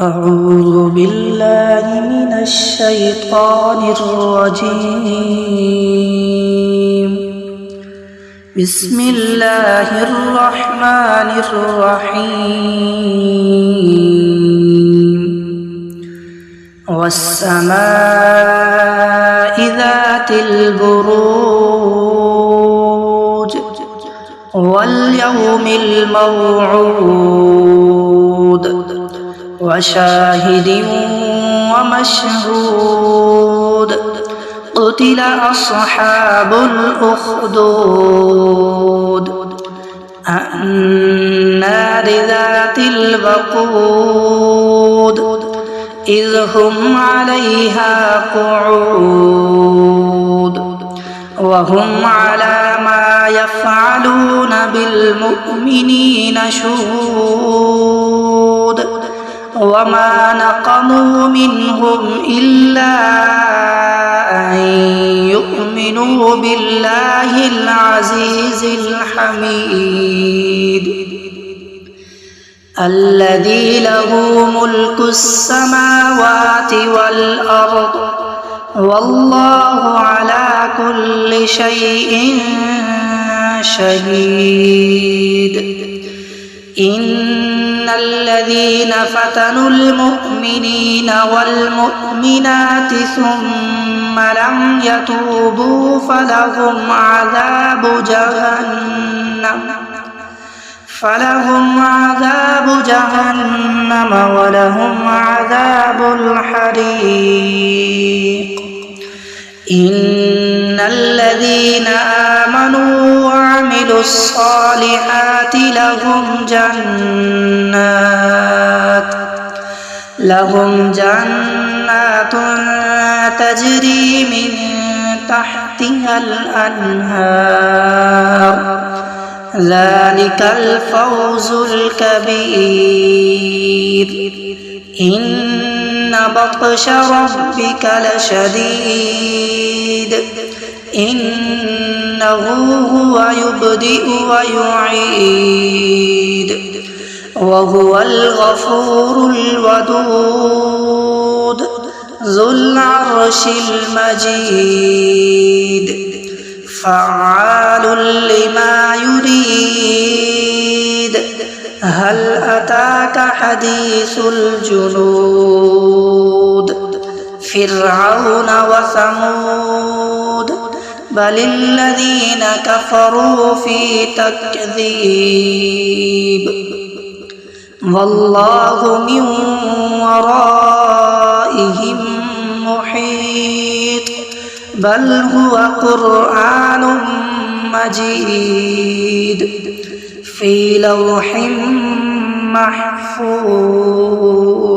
أعوذ بالله من الشيطان الرجيم. بسم الله الرحمن الرحيم. والسماء ذات البروج واليوم الموعود وشاهد ومشهود. قتل أصحاب الأخدود النار ذات الوقود إذ هم عليها قعود وهم على ما يفعلون بالمؤمنين شهود. وما نقموا منهم إلا أن يؤمنوا بالله العزيز الحميد الذي له ملك السماوات والأرض والله على كل شيء شهيد. إن الذين فتنوا المؤمنين والمؤمنات ثم لم يتوبوا فلهم عذاب جهنم ولهم عذاب الحريق. إن الذين آمنوا وعملوا الصالحات لهم جنات تجري من تحتها الأنهار. ذلك الفوز الكبير. إن بطش ربك لشديد. إنه هو يبدئ ويعيد وهو الغفور الودود ذو العرش المجيد فعال لما يريد. هل أتاك حديث الجنود فرعون وثمود بل الذين كفروا في تكذيب والله من ورائهم محيط بل هو قرآن مجيد في لوح محفوظ.